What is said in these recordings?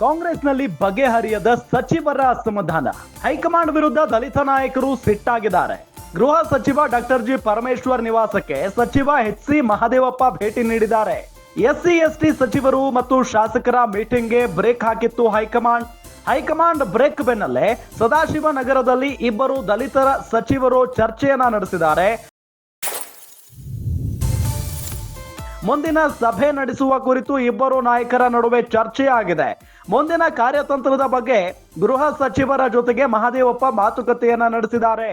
ಕಾಂಗ್ರೆಸ್ನಲ್ಲಿ ಬಗೆಹರಿಯದ ಸಚಿವರ ಅಸಮಾಧಾನ. ಹೈಕಮಾಂಡ್ ವಿರುದ್ಧ ದಲಿತ ನಾಯಕರು ಸಿಟ್ಟಾಗಿದ್ದಾರೆ. ಗೃಹ ಸಚಿವ ಡಾಕ್ಟರ್ ಜಿ ಪರಮೇಶ್ವರ್ ನಿವಾಸಕ್ಕೆ ಸಚಿವ ಎಚ್.ಸಿ. ಮಹದೇವಪ್ಪ ಭೇಟಿ ನೀಡಿದ್ದಾರೆ. ಎಸ್ಸಿ/ಎಸ್ಟಿ ಸಚಿವರು ಮತ್ತು ಶಾಸಕರ ಮೀಟಿಂಗ್ಗೆ ಬ್ರೇಕ್ ಹಾಕಿತ್ತು ಹೈಕಮಾಂಡ್ ಬ್ರೇಕ್ ಬೆನ್ನಲ್ಲೇ ಸದಾಶಿವನಗರದಲ್ಲಿ ಇಬ್ಬರು ದಲಿತರ ಸಚಿವರು ಚರ್ಚೆಯನ್ನ ನಡೆಸಿದ್ದಾರೆ. ಮುಂದಿನ ಸಭೆ ನಡೆಸುವ ಕುರಿತು ಇಬ್ಬರು ನಾಯಕರ ನಡುವೆ ಚರ್ಚೆಯಾಗಿದೆ. ಮುಂದಿನ ಕಾರ್ಯತಂತ್ರದ ಬಗ್ಗೆ ಗೃಹ ಸಚಿವರ ಜೊತೆಗೆ ಮಹದೇವಪ್ಪ ಮಾತುಕತೆಯನ್ನ ನಡೆಸಿದ್ದಾರೆ.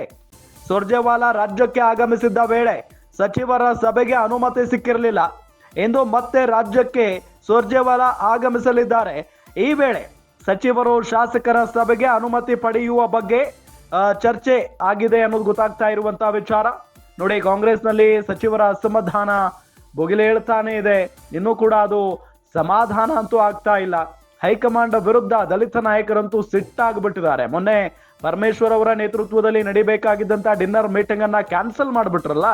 ಸುರ್ಜೇವಾಲಾ ರಾಜ್ಯಕ್ಕೆ ಆಗಮಿಸಿದ್ದ ವೇಳೆ ಸಚಿವರ ಸಭೆಗೆ ಅನುಮತಿ ಸಿಕ್ಕಿರಲಿಲ್ಲ. ಇಂದು ಮತ್ತೆ ರಾಜ್ಯಕ್ಕೆ ಸುರ್ಜೇವಾಲಾ ಆಗಮಿಸಲಿದ್ದಾರೆ. ಈ ವೇಳೆ ಸಚಿವರು ಶಾಸಕರ ಸಭೆಗೆ ಅನುಮತಿ ಪಡೆಯುವ ಬಗ್ಗೆ ಚರ್ಚೆ ಆಗಿದೆ ಅನ್ನೋದು ಗೊತ್ತಾಗ್ತಾ ಇರುವಂತಹ ವಿಚಾರ. ನೋಡಿ, ಕಾಂಗ್ರೆಸ್ನಲ್ಲಿ ಸಚಿವರ ಅಸಮಾಧಾನ ಬೊಗಿಲೇಳ್ತಾನೆ ಇದೆ. ಇನ್ನೂ ಕೂಡ ಅದು ಸಮಾಧಾನ ಅಂತೂ ಆಗ್ತಾ ಇಲ್ಲ. ಹೈಕಮಾಂಡ್ ವಿರುದ್ಧ ದಲಿತ ನಾಯಕರಂತೂ ಸಿಟ್ಟಾಗ್ಬಿಟ್ಟಿದ್ದಾರೆ. ಮೊನ್ನೆ ಪರಮೇಶ್ವರ್ ಅವರ ನೇತೃತ್ವದಲ್ಲಿ ನಡಿಬೇಕಾಗಿದ್ದಂತ ಡಿನ್ನರ್ ಮೀಟಿಂಗ್ ಅನ್ನ ಕ್ಯಾನ್ಸಲ್ ಮಾಡಿಬಿಟ್ರಲ್ಲ,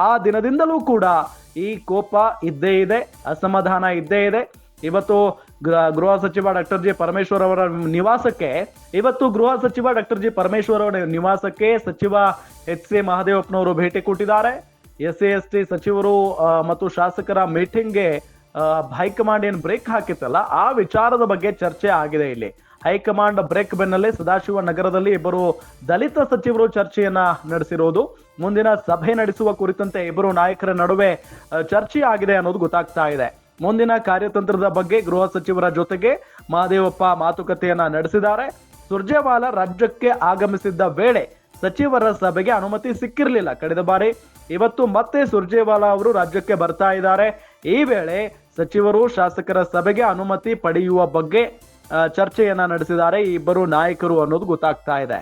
ಆ ದಿನದಿಂದಲೂ ಕೂಡ ಈ ಕೋಪ ಇದ್ದೇ ಇದೆ, ಅಸಮಾಧಾನ ಇದ್ದೇ ಇದೆ. ಇವತ್ತು ಗೃಹ ಸಚಿವ ಡಾಕ್ಟರ್ ಜಿ ಪರಮೇಶ್ವರ್ ಅವರ ನಿವಾಸಕ್ಕೆ ಸಚಿವ ಎಚ್.ಸಿ. ಮಹದೇವಪ್ಪನವರು ಭೇಟಿ ಕೊಟ್ಟಿದ್ದಾರೆ. ಎಸ್ಸಿ/ಎಸ್ಟಿ ಸಚಿವರು ಮತ್ತು ಶಾಸಕರ ಮೀಟಿಂಗ್ಗೆ ಹೈಕಮಾಂಡ್ ಏನ್ ಬ್ರೇಕ್ ಹಾಕಿತ್ತಲ್ಲ, ಆ ವಿಚಾರದ ಬಗ್ಗೆ ಚರ್ಚೆ ಆಗಿದೆ. ಇಲ್ಲಿ ಹೈಕಮಾಂಡ್ ಬ್ರೇಕ್ ಬೆನ್ನಲ್ಲೇ ಸದಾಶಿವನಗರದಲ್ಲಿ ಇಬ್ಬರು ದಲಿತ ಸಚಿವರು ಚರ್ಚೆಯನ್ನ ನಡೆಸಿರೋದು. ಮುಂದಿನ ಸಭೆ ನಡೆಸುವ ಕುರಿತಂತೆ ಇಬ್ಬರು ನಾಯಕರ ನಡುವೆ ಚರ್ಚೆ ಆಗಿದೆ ಅನ್ನೋದು ಗೊತ್ತಾಗ್ತಾ ಇದೆ. ಮುಂದಿನ ಕಾರ್ಯತಂತ್ರದ ಬಗ್ಗೆ ಗೃಹ ಸಚಿವರ ಜೊತೆಗೆ ಮಹದೇವಪ್ಪ ಮಾತುಕತೆಯನ್ನ ನಡೆಸಿದ್ದಾರೆ. ಸುರ್ಜೇವಾಲಾ ರಾಜ್ಯಕ್ಕೆ ಆಗಮಿಸಿದ್ದ ವೇಳೆ ಸಚಿವರ ಸಭೆಗೆ ಅನುಮತಿ ಸಿಕ್ಕಿರಲಿಲ್ಲ ಕಳೆದ ಬಾರಿ. ಇವತ್ತು ಮತ್ತೆ ಸುರ್ಜೇವಾಲಾ ಅವರು ರಾಜ್ಯಕ್ಕೆ ಬರ್ತಾ ಇದ್ದಾರೆ. ಈ ವೇಳೆ ಸಚಿವರು ಶಾಸಕರ ಸಭೆಗೆ ಅನುಮತಿ ಪಡೆಯುವ ಬಗ್ಗೆ ಚರ್ಚೆಯನ್ನ ನಡೆಸಿದ್ದಾರೆ ಈ ಇಬ್ಬರು ನಾಯಕರು ಅನ್ನೋದು ಗೊತ್ತಾಗ್ತಾ ಇದೆ.